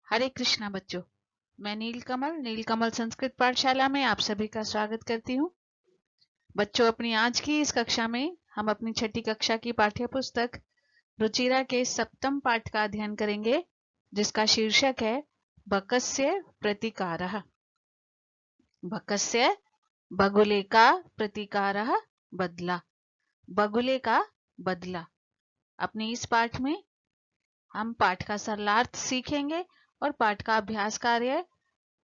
हरे कृष्णा बच्चों, मैं नीलकमल संस्कृत पाठशाला में आप सभी का स्वागत करती हूँ। बच्चों, अपनी आज की इस कक्षा में हम अपनी छठी कक्षा की पाठ्य पुस्तक रुचिरा के सप्तम पाठ का अध्ययन करेंगे, जिसका शीर्षक है बकस्य प्रतिकारः। बकस्य बगुले का प्रतिकारः बदला। बगुले का बदला। अपने इस पाठ में हम पाठ का सरलार्थ सीखेंगे और पाठ का अभ्यास कार्य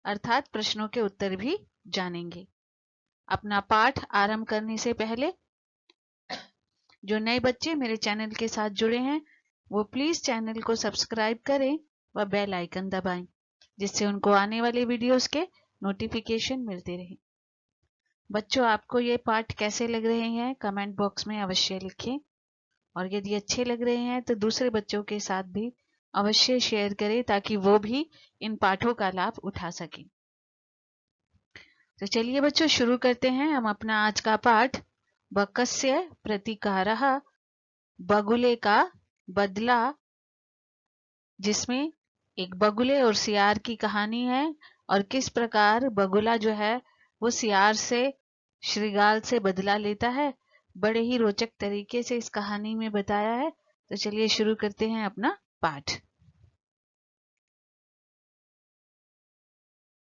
अर्थात प्रश्नों के उत्तर भी जानेंगे। अपना पाठ आरंभ करने से पहले जो नए बच्चे मेरे चैनल के साथ जुड़े हैं वो प्लीज चैनल को सब्सक्राइब करें व बेल आइकन दबाएं, जिससे उनको आने वाले वीडियोस के नोटिफिकेशन मिलते रहें। बच्चों, आपको ये पाठ कैसे लग रहे हैं कमेंट बॉक्स में अवश्य लिखें, और यदि अच्छे लग रहे हैं तो दूसरे बच्चों के साथ भी अवश्य शेयर करें ताकि वो भी इन पाठों का लाभ उठा सकें। तो चलिए बच्चों, शुरू करते हैं हम अपना आज का पाठ बकस्य प्रतिकारः, बगुले का बदला, जिसमें एक बगुले और सियार की कहानी है और किस प्रकार बगुला जो है वो सियार से श्रृगाल से बदला लेता है। बड़े ही रोचक तरीके से इस कहानी में बताया है। तो चलिए शुरू करते हैं अपना पाठ।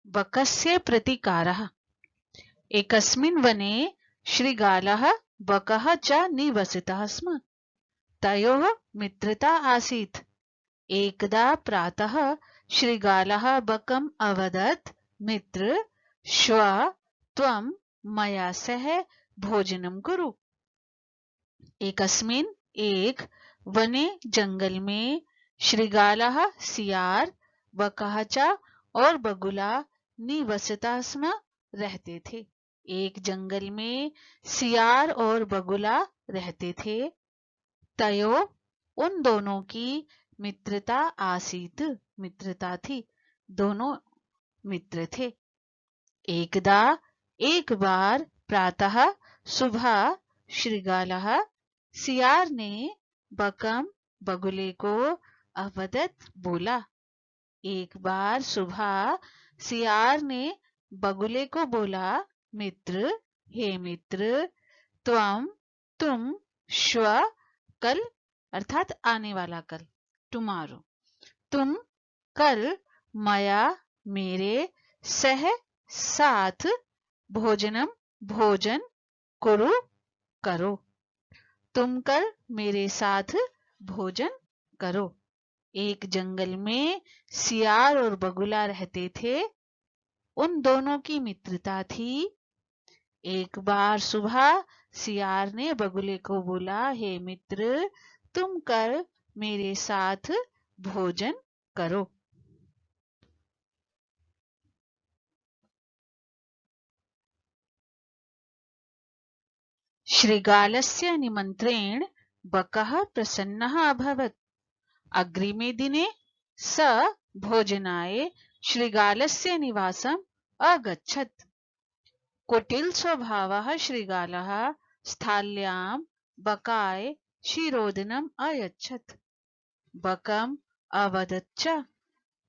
बकस्य प्रतिकारः। एकस्मिन् वने श्रृगालः बकः च निवसितः स्म। तयोः मित्रता आसीत्। एकदा प्रातः श्रृगालः बकम् अवदत्, मित्र, श्वः त्वं मया सह भोजनं कुरु। एकस्मिन् एक वने जंगल में श्रृगालः सियार, बकः च और बगुला निवसितः स्म रहते थे। एक जंगल में सियार और बगुला रहते थे। तयो उन दोनों की मित्रता आसीत, मित्रता थी, दोनों मित्र थे। एकदा एक बार प्रातः सुबह श्रृगालः सियार ने बकम बगुले को अवदत बोला। एक बार सुबह सियार ने बगुले को बोला, मित्र, हे मित्र, तुम श्व कल अर्थात आने वाला कल, टुमारो, तुम कल मया मेरे सह साथ भोजन कुरु करो। तुम कल मेरे साथ भोजन करो। एक जंगल में सियार और बगुला रहते थे। उन दोनों की मित्रता थी। एक बार सुबह सियार ने बगुले को बोला, हे मित्र, तुम कल मेरे साथ भोजन करो। श्रृगालस्य निमन्त्रेण बकः प्रसन्नः अभवत्। अग्रिमे दिने स भोजनाय श्रृगालस्य निवासम् अगच्छत्। कुटिल स्वभावः श्रृगालः स्थाल्यां बकाय क्षीरोदनम् अयच्छत्। बकम् अवदत् च,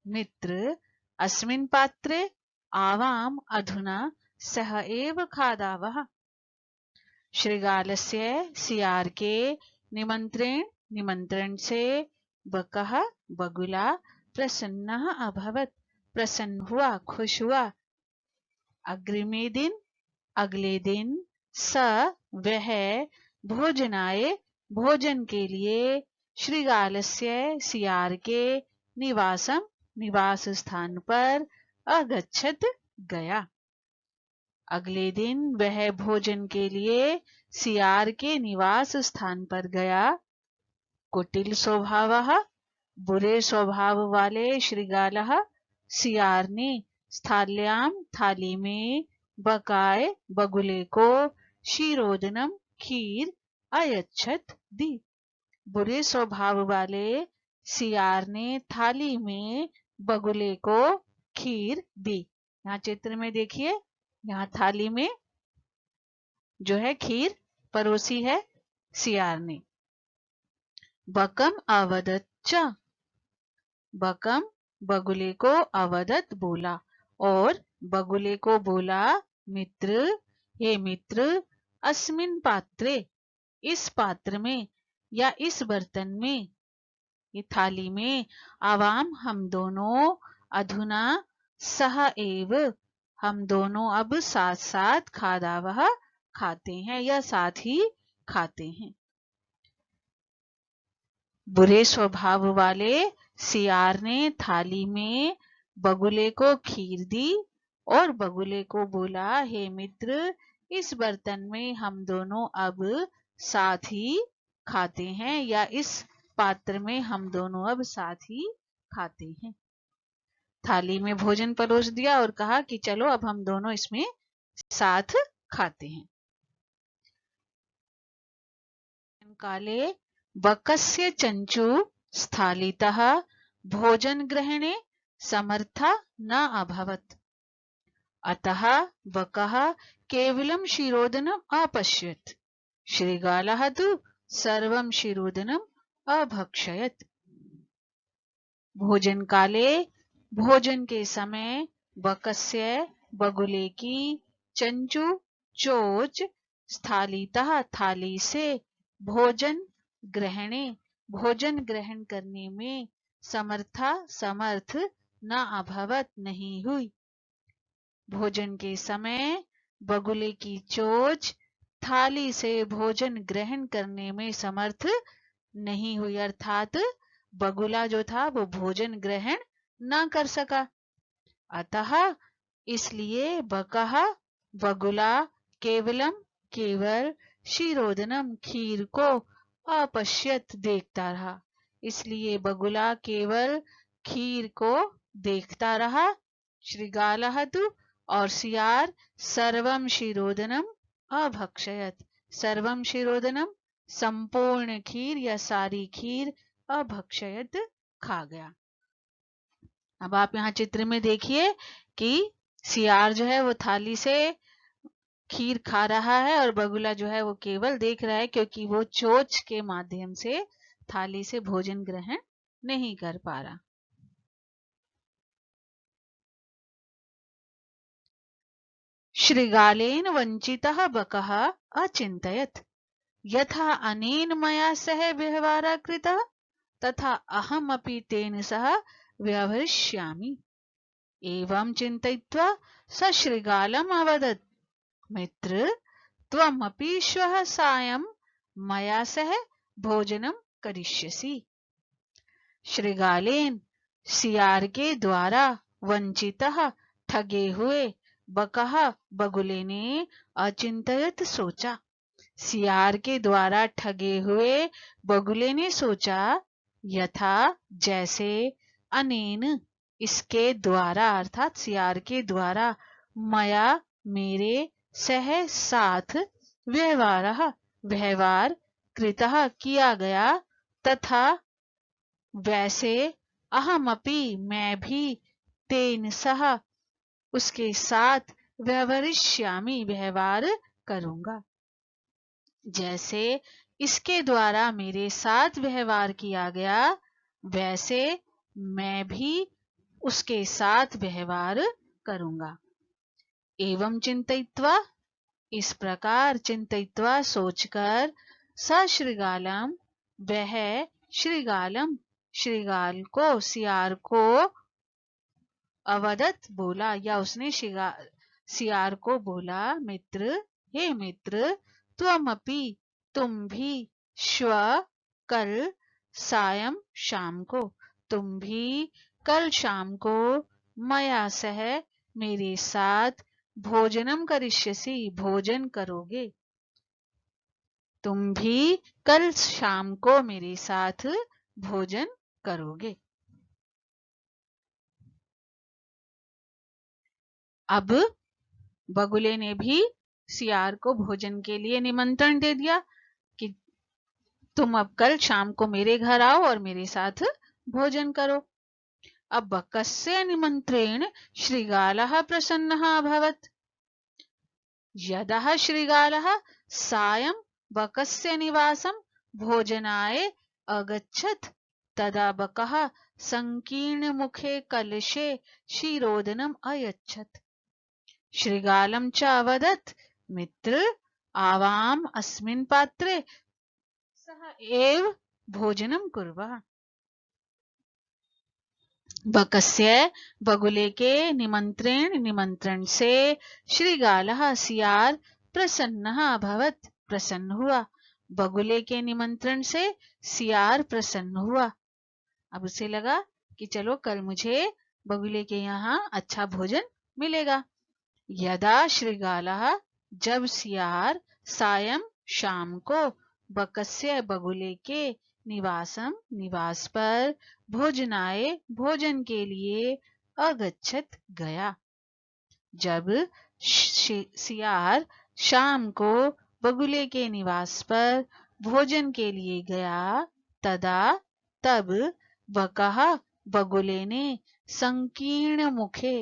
मित्र, अस्मिन् पात्रे आवाम् अधुना सह एव खादावः। श्रृगालस्य सियार के निमंत्रण से बकः बगुला प्रसन्नः अभवत्, प्रसन्न हुआ, खुश हुआ। अग्रिमे दिन अगले दिन स वह भोजनाय भोजन के लिए श्रृगालस्य सियार के निवास स्थान पर अगच्छत गया। अगले दिन वह भोजन के लिए सियार के निवास स्थान पर गया। कुटिल स्वभावः बुरे स्वभाव वाले श्रृगालः सियार ने स्थाल्यां थाली में बकाय बगुले को क्षीरोदनम खीर अयच्छत दी। बुरे स्वभाव वाले सियार ने थाली में बगुले को खीर दी। यहाँ चित्र में देखिए, यहाँ थाली में जो है खीर परोसी है सियार ने। बकम अवदत च, बकम बगुले को अवदत बोला, और बगुले को बोला, मित्र, हे मित्र, अस्मिन् पात्रे, इस पात्र में या इस बर्तन में, ये थाली में, आवाम हम दोनों, अधुना सह एव, हम दोनों अब साथ साथ खादावह, खाते हैं या साथ ही खाते हैं। बुरे स्वभाव वाले सियार ने थाली में बगुले को खीर दी और बगुले को बोला, हे मित्र, इस बर्तन में हम दोनों अब साथ ही खाते हैं या इस पात्र में हम दोनों अब साथ ही खाते हैं। थाली में भोजन परोस दिया और कहा कि चलो अब हम दोनों इसमें साथ खाते हैं। काले बकस्य चंचू स्थालितः भोजन ग्रहणे समर्था न अभवत्, अतः बकः केवलं क्षीरोदनम् अपश्यत्, श्रीगालः तु सर्वं क्षीरोदनम् अभक्षयत्। भोजन काले, भोजन के समय, बकस्य, बगुले की, चंचू, चोच, स्थालितः, थाली से, भोजन ग्रहणे, भोजन ग्रहण करने में, समर्था, समर्थ, न अभवत, नहीं हुई। भोजन के समय बगुले की चोच थाली से भोजन ग्रहण करने में समर्थ नहीं हुई, अर्थात बगुला जो था वो भोजन ग्रहण न कर सका। अतः इसलिए बकः, बगुला, केवलम, केवल, क्षीरोदनम, खीर को, अपश्यत, देखता रहा। इसलिए बगुला केवल खीर को देखता रहा। श्रीगालः तु, और सियार, सर्वम क्षीरोदनम अभक्षयत, सर्वम क्षीरोदनम, संपूर्ण खीर या सारी खीर, अभक्षयत, खा गया। अब आप यहाँ चित्र में देखिए कि सियार जो है वो थाली से खीर खा रहा है और बगुला जो है वो केवल देख रहा है, क्योंकि वो चोंच के माध्यम से थाली से भोजन ग्रहण नहीं कर पा रहा। श्रीगालेन वंचितः बकः अचिन्तयत्, यथा अनेन मया सह व्यवहारः कृतः तथा अहमपि तेन सह व्यवहरिष्यामि। एवं चिन्तयित्वा स श्रीगालम् अवदत्, मित्र, त्वमपि श्वः सायं मया सह भोजनं करिष्यसि। श्रीगालेन, सियार के द्वारा, वंचितः, ठगे हुए, बकः, बगुले ने, अचिंतयत, सोचा। सियार के द्वारा ठगे हुए बगुले ने सोचा, यथा, जैसे, अनेन, इसके द्वारा, अर्थात सियार के द्वारा, मया, मेरे, सह, साथ, व्यवहारः, व्यवहार, कृतः, किया गया, तथा, वैसे, अहमपि, मैं भी, तेन सह, उसके साथ, व्यवहरिष्यामि, व्यवहार करूंगा। जैसे इसके द्वारा मेरे साथ व्यवहार किया गया, वैसे मैं भी उसके साथ व्यवहार करूंगा। एवं चिंतयित्वा, इस प्रकार, चिंतयित्वा, सोचकर, स श्रीगालम, वह श्रीगालम, श्रीगाल को, सियार को, अवदत, बोला, या उसने सियार को बोला, मित्र, हे मित्र, त्वमपि, तुम भी, श्व, कल, सायं, शाम को, तुम भी कल शाम को, मया सह, मेरे साथ, भोजनम करिष्यसि, भोजन करोगे। तुम भी कल शाम को मेरे साथ भोजन करोगे। अब बगुले ने भी सियार को भोजन के लिए निमंत्रण दे दिया कि तुम अब कल शाम को मेरे घर आओ और मेरे साथ भोजन करो। अब बकस्य निमंत्रेण श्रीगालः प्रसन्नः अभवत्। यदा श्रीगालः सायं बकस्य निवासं भोजनाय अगच्छत्, तदा बकः संकीर्ण मुखे कलशे क्षीरोदनम अयच्छत्। श्रीगालं च अवदत् मित्र आवाम अस्मिन् पात्रे सह एव भोजनं कुर्वः। बकस्य बगुले के निमंत्रण से श्रीगालः सियार प्रसन्नः अभवत्, प्रसन्न हुआ। बगुले के निमंत्रण से सियार प्रसन्न हुआ। अब उसे लगा कि चलो कल मुझे बगुले के यहाँ अच्छा भोजन मिलेगा। यदा श्रीगालः जब सियार सायं शाम को बकस्य बगुले के निवास पर भोजनाय भोजन के लिए अगच्छत गया। जब सियार शाम को बगुले के निवास पर भोजन के लिए गया तब बकः बगुले ने संकीर्ण मुखे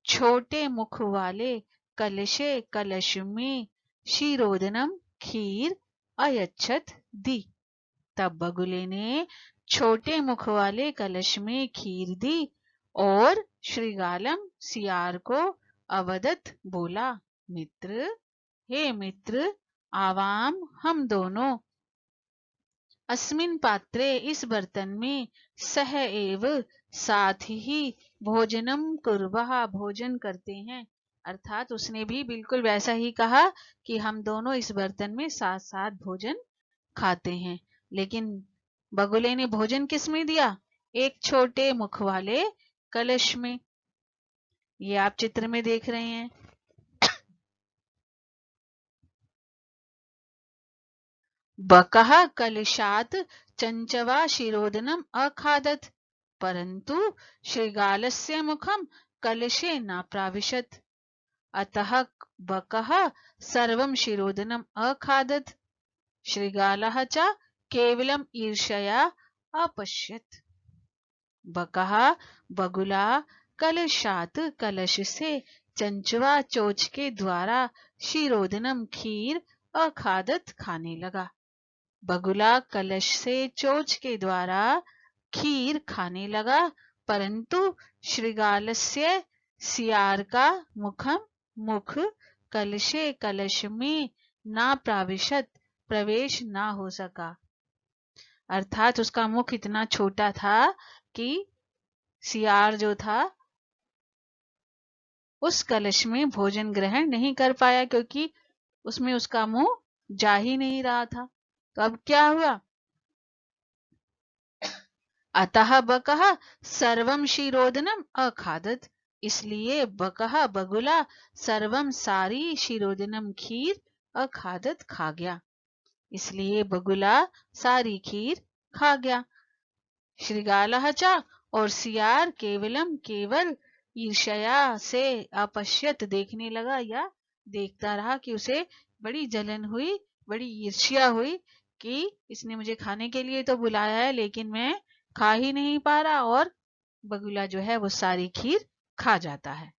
छोटे मुख वाले कलश में क्षीरोदनम खीर अयच्छत दी। तब बगुले ने छोटे मुख वाले कलश में खीर दी और श्रीगालम सियार को अवदत बोला, मित्र, हे मित्र, आवाम हम दोनों अस्मिन पात्रे इस बर्तन में सह एव साथ ही भोजनम कुर्वः भोजन करते हैं। अर्थात उसने भी बिल्कुल वैसा ही कहा कि हम दोनों इस बर्तन में साथ साथ भोजन खाते हैं। लेकिन बगुले ने भोजन किस में दिया? एक छोटे मुख वाले कलश में। ये आप चित्र में देख रहे हैं। बकः कलशात् चंचवा शिरोदनम अखादत् परंतु श्रीगालस्य मुखम कलशे न प्राविशत्। अतः बकः सर्वं शिरोदनम अखादत्। श्रीगालः च केवलम ईर्ष्या अपश्यत्। बकः बगुला कलशात् कलश से चंचवा चोच के द्वारा शिरोदनम खीर अखादत खाने लगा। बगुला कलश से चोच के द्वारा खीर खाने लगा, परंतु श्रीगालस्य सियार का मुख कलश में ना प्राविशत प्रवेश ना हो सका। अर्थात उसका मुख इतना छोटा था कि सियार जो था उस कलश में भोजन ग्रहण नहीं कर पाया, क्योंकि उसमें उसका मुंह जा ही नहीं रहा था। तो अब क्या हुआ? अतः बकः सर्वम शिरोदनम अखादत। इसलिए बकः बगुला सर्वम सारी शिरोदनम खीर अखादत खा गया। इसलिए बगुला सारी खीर खा गया। श्रीगालः च और सियार केवल ईर्ष्या से अपश्यत देखने लगा या देखता रहा कि उसे बड़ी जलन हुई, बड़ी ईर्ष्या हुई कि इसने मुझे खाने के लिए तो बुलाया है लेकिन मैं खा ही नहीं पा रहा, और बगुला जो है वो सारी खीर खा जाता है।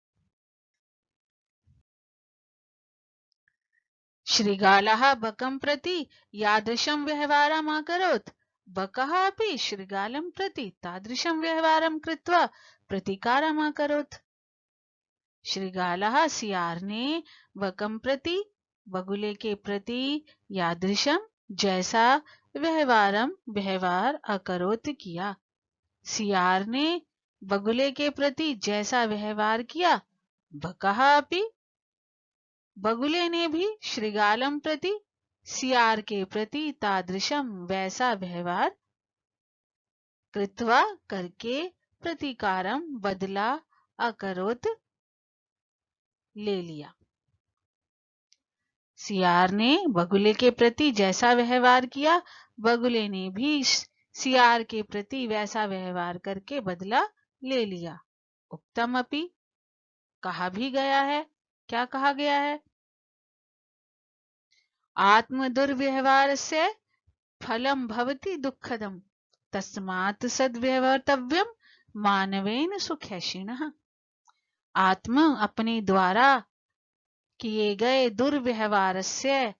श्रीगालः बकं प्रति यादृशं व्यवहारम् अकरोत्। बकः अपि श्रीगालं प्रति तादृशं व्यवहारं कृत्वा प्रतिकारम् अकरोत्। श्रीगालः सियार ने बकं प्रति बगुले के प्रति यादृशम जैसा व्यवहार अकरोत किया। सियार ने बगुले के प्रति जैसा व्यवहार किया, बकः अपि बगुले ने भी श्रीगालम प्रति सियार के प्रति तादृशम वैसा व्यवहार कृत्वा करके प्रतिकारम बदला अकरोत ले लिया। सियार ने बगुले के प्रति जैसा व्यवहार किया, बगुले ने भी सियार के प्रति वैसा व्यवहार करके बदला ले लिया। उक्तम अपि कहा भी गया है। क्या कहा गया है? आत्म दुर्व्यवहारस्य फलम भवति दुःखदम तस्मात् सद्व्यवहर्तव्यम मानवेन सुखैषिणः। आत्म अपने द्वारा किए गए दुर्व्यवहार से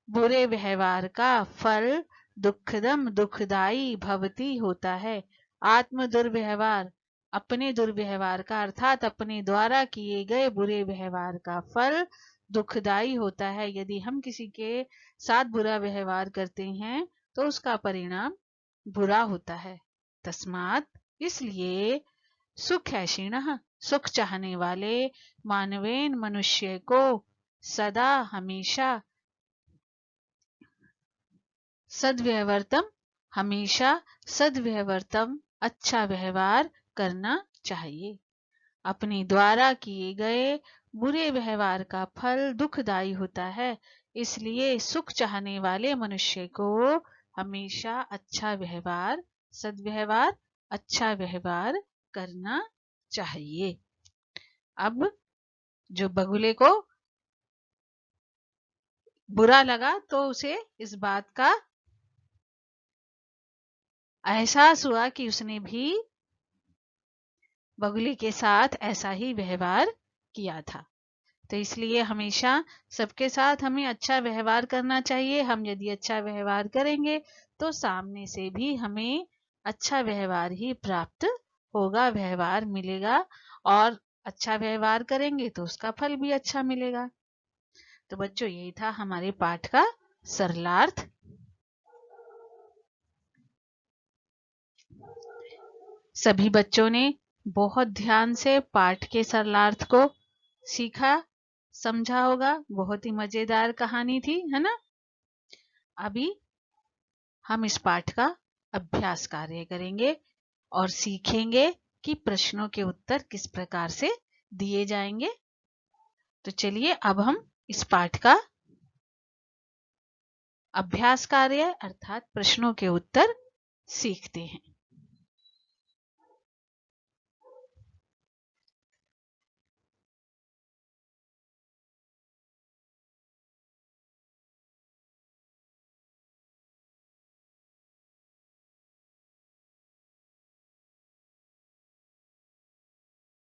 बुरे व्यवहार का फल दुःखदम दुखदाई भवती होता है, आत्म दुर्व्यवहार, अपने दुर्व्यवहार का अर्थात अपने द्वारा किए गए बुरे व्यवहार का फल दुखदाई होता है। यदि हम किसी के साथ बुरा व्यवहार करते हैं तो उसका परिणाम बुरा होता है। तस्मात, इसलिए सुखैषिणः, सुख चाहने वाले मानवेन, मनुष्य को सदा हमेशा सद्व्यवहारतम, हमेशा सद्व्यवहारतम, अच्छा व्यवहार करना चाहिए। अपने द्वारा किए गए बुरे व्यवहार का फल दुखदाई होता है, इसलिए सुख चाहने वाले मनुष्य को हमेशा अच्छा व्यवहार, सद्व्यवहार, अच्छा व्यवहार करना चाहिए। अब जो बगुले को बुरा लगा तो उसे इस बात का एहसास हुआ कि उसने भी बगुले के साथ ऐसा ही व्यवहार किया था। तो इसलिए हमेशा सबके साथ हमें अच्छा व्यवहार करना चाहिए। हम यदि अच्छा व्यवहार करेंगे तो सामने से भी हमें अच्छा व्यवहार ही प्राप्त होगा, व्यवहार मिलेगा, और अच्छा व्यवहार करेंगे तो उसका फल भी अच्छा मिलेगा। तो बच्चों, यही था हमारे पाठ का सरलार्थ। सभी बच्चों ने बहुत ध्यान से पाठ के सरलार्थ को सीखा, समझा होगा। बहुत ही मजेदार कहानी थी, है ना। अभी हम इस पाठ का अभ्यास कार्य करेंगे और सीखेंगे कि प्रश्नों के उत्तर किस प्रकार से दिए जाएंगे। तो चलिए अब हम इस पाठ का अभ्यास कार्य अर्थात प्रश्नों के उत्तर सीखते हैं।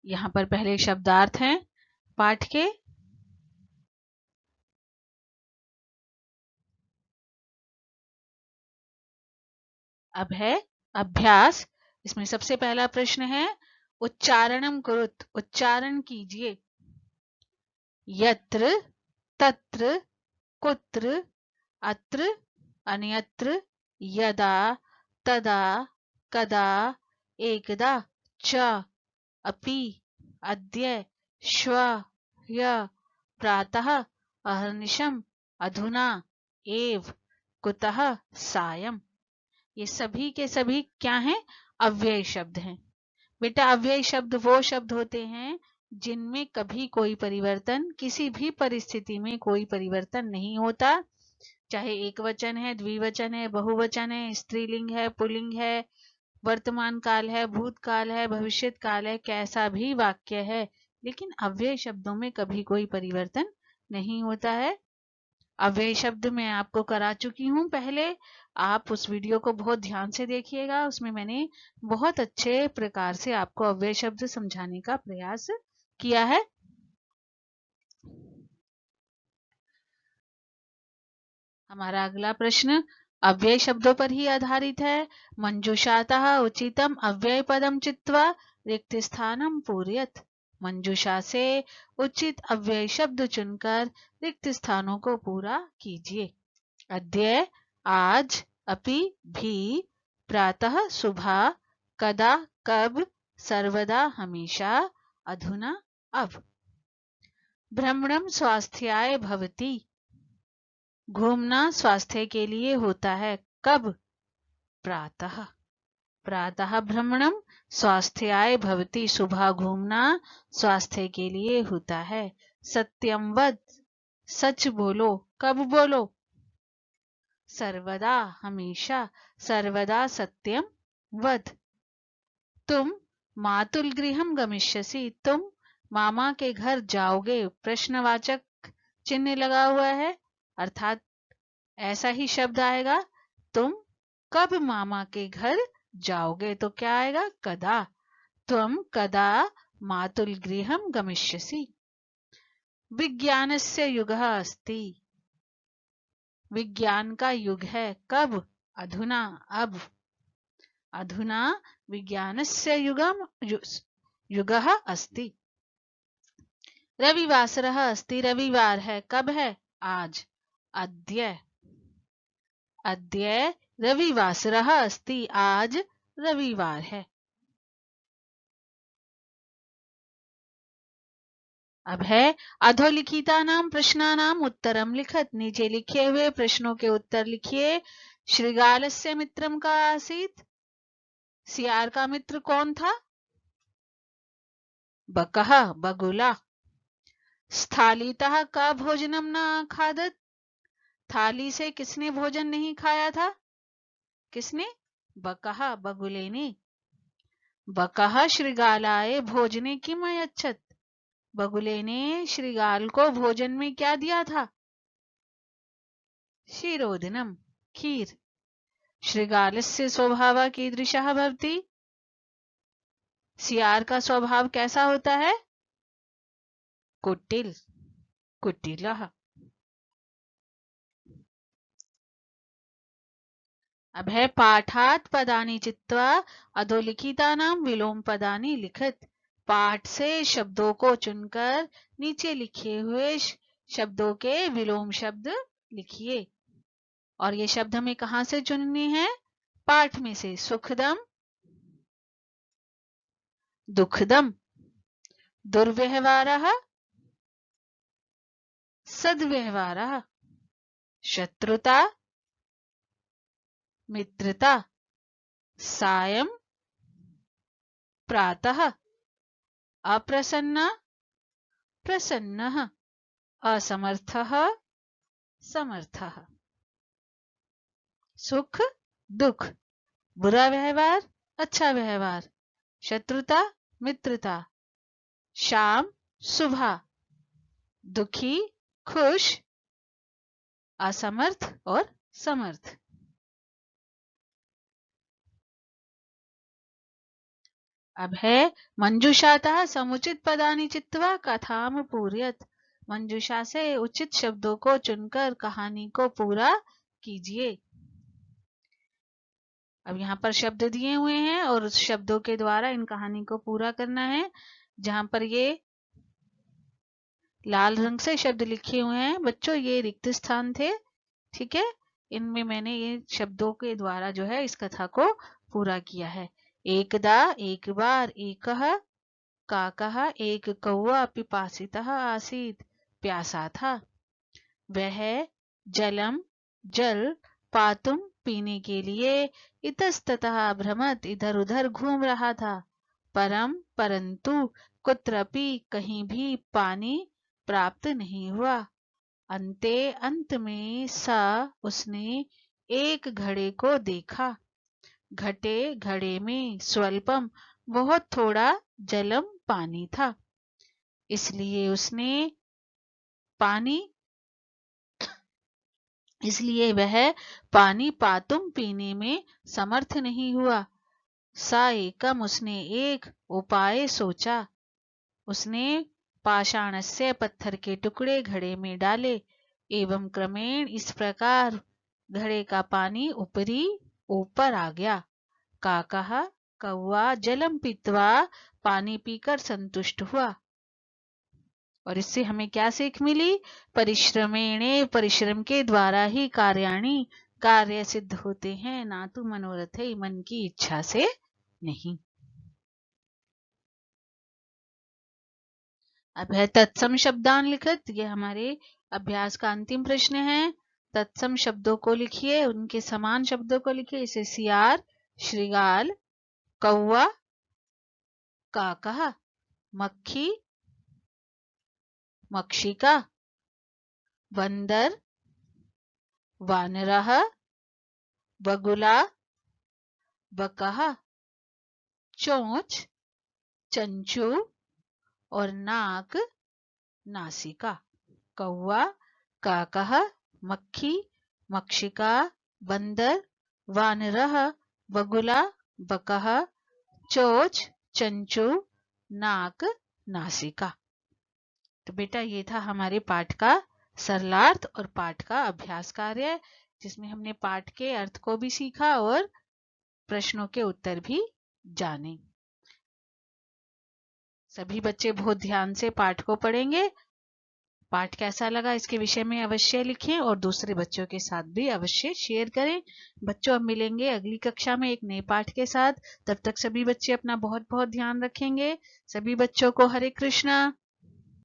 यहाँ पर पहले शब्दार्थ हैं पाठ के। अब है अभ्यास। इसमें सबसे पहला प्रश्न है उच्चारणम कुरुत, उच्चारण कीजिए। यत्र, तत्र, कुत्र, अत्र, अन्यत्र, यदा, तदा, कदा, एकदा, च, अपि, अद्य, श्वः, ह्यः, प्रातः, अहर्निशम्, अधुना, एव, कुतः, सायं। ये सभी के सभी क्या हैं? अव्यय शब्द हैं। बेटा, अव्यय शब्द वो शब्द होते हैं जिनमें कभी कोई परिवर्तन, किसी भी परिस्थिति में कोई परिवर्तन नहीं होता। चाहे एक वचन है, द्विवचन है, बहुवचन है, स्त्रीलिंग है, पुल्लिंग है, वर्तमान काल है, भूतकाल है, भविष्यत काल है, कैसा भी वाक्य है, लेकिन अव्यय शब्दों में कभी कोई परिवर्तन नहीं होता है। अव्यय शब्द मैं आपको करा चुकी हूँ पहले। आप उस वीडियो को बहुत ध्यान से देखिएगा, उसमें मैंने बहुत अच्छे प्रकार से आपको अव्यय शब्द समझाने का प्रयास किया है। हमारा अगला प्रश्न अव्यय शब्दों पर ही आधारित है। मंजूषातः उचितम अव्यय पदम चित्वा रिक्त स्थानम पूरयत। मंजूषा से उचित अव्यय शब्द चुनकर रिक्त स्थानों को पूरा कीजिए। अद्य, आज, अपि, भी, प्रातः, सुबह, कदा, कब, सर्वदा, हमेशा, अधुना, अब। भ्रमणम स्वास्थ्याय भवति। घूमना स्वास्थ्य के लिए होता है। कब? प्रातः। प्रातः भ्रमणम स्वास्थ्याय भवति। सुबह घूमना स्वास्थ्य के लिए होता है। सत्यम वद, सच बोलो। कब बोलो? सर्वदा, हमेशा। सर्वदा सत्यम वद। तुम मातुल गृहम गमिष्यसि। तुम मामा के घर जाओगे। प्रश्नवाचक चिन्ह लगा हुआ है, अर्थात ऐसा ही शब्द आएगा। तुम कब मामा के घर जाओगे? तो क्या आएगा? कदा। तुम कदा मातुल गृहम गमिष्यसि। विज्ञानस्य युगः अस्ति। विज्ञान का युग है। कब? अधुना, अब। अधुना विज्ञानस्य युगः अस्ति। रविवासरः अस्ति, रविवार है, कब है? आज। अद्य अद्य रविवासरः अस्ति, आज रविवार है। अब है अधोलिखितानां प्रश्नानाम् उत्तरं लिखत। नीचे लिखे हुए प्रश्नों के उत्तर लिखिए। श्रृगालस्य मित्रं का आसीत्? सियार का मित्र कौन था? बकः, बगुला। स्थालीतः का भोजनम न खादत? थाली से किसने भोजन नहीं खाया था? किसने? बकः, बगुले ने। बकः श्रृगालाय भोजने किम अयच्छत्? बगुले ने श्रृगाल को भोजन में क्या दिया था? क्षीरोदनम, खीर। श्रृगालस्य स्वभावः कीदृशः भवति? सियार का स्वभाव कैसा होता है? कुटिल, कुटिलः। अब है पाठात् पदानि चित्वा अधोलिखितानां विलोम पदानि लिखत। पाठ से शब्दों को चुनकर नीचे लिखे हुए शब्दों के विलोम शब्द लिखिए। और ये शब्द हमें कहां से चुनने हैं? पाठ में से। सुखदम, दुखदम। दुर्व्यवहारः, सद्व्यवहारः। शत्रुता, मित्रता। सायं, प्रातः। अप्रसन्न, प्रसन्नः। असमर्थः, समर्थः। सुख, दुख। बुरा व्यवहार, अच्छा व्यवहार। शत्रुता, मित्रता। शाम, सुबह। दुखी, खुश। असमर्थ और समर्थ। अब है मंजूषातः समुचित पदानि चित्वा कथाम पूरयत। मंजूषा से उचित शब्दों को चुनकर कहानी को पूरा कीजिए। अब यहाँ पर शब्द दिए हुए हैं और उस शब्दों के द्वारा इन कहानी को पूरा करना है। जहां पर ये लाल रंग से शब्द लिखे हुए हैं बच्चों, ये रिक्त स्थान थे। ठीक है, इनमें मैंने ये शब्दों के द्वारा जो है इस कथा को पूरा किया है। एकदा, एक बार। एकः काकः, एक कौवा पिपासितः आसीत्, प्यासा था। वह जलम, जल, पातुम, पीने के लिए, इतस्ततः भ्रमत, इधर उधर घूम रहा था। परंतु कुत्रपि, कहीं भी पानी प्राप्त नहीं हुआ। अंत में सा, उसने एक घड़े को देखा। घड़े में स्वल्पम, बहुत थोड़ा, जलम, पानी था। इसलिए वह पानी पातुम, पीने में समर्थ नहीं हुआ। सा एकम, उसने एक उपाय सोचा। उसने पाषाणस्य, पत्थर के टुकड़े घड़े में डाले एवं क्रमेण इस प्रकार घड़े का पानी ऊपर आ गया। काकः, कौवा, जलम पीत्वा, पानी पीकर संतुष्ट हुआ। और इससे हमें क्या सीख मिली? परिश्रमेणे, परिश्रम के द्वारा ही कार्याणि, कार्य सिद्ध होते हैं, ना तो मनोरथ है, मन की इच्छा से नहीं। अब है तत्सम शब्दान लिखत। ये हमारे अभ्यास का अंतिम प्रश्न है। तत्सम शब्दों को लिखिए, उनके समान शब्दों को लिखिए। इसे सियार, श्रृगाल, कौवा, काकः, मक्खी, मक्षिका, बंदर, वानरः, बगुला, बकः, चोंच, चंचू और नाक, नासिका। कौवा, काकः, मक्खी, मक्षिका, बंदर, वानरः, बगुला, बकः, चोंच, चंचू, नाक, नासिका। तो बेटा ये था हमारे पाठ का सरलार्थ और पाठ का अभ्यास कार्य, जिसमें हमने पाठ के अर्थ को भी सीखा और प्रश्नों के उत्तर भी जानें। सभी बच्चे बहुत ध्यान से पाठ को पढ़ेंगे। पाठ कैसा लगा इसके विषय में अवश्य लिखें और दूसरे बच्चों के साथ भी अवश्य शेयर करें। बच्चों, अब मिलेंगे अगली कक्षा में एक नए पाठ के साथ। तब तक सभी बच्चे अपना बहुत बहुत ध्यान रखेंगे। सभी बच्चों को हरे कृष्णा।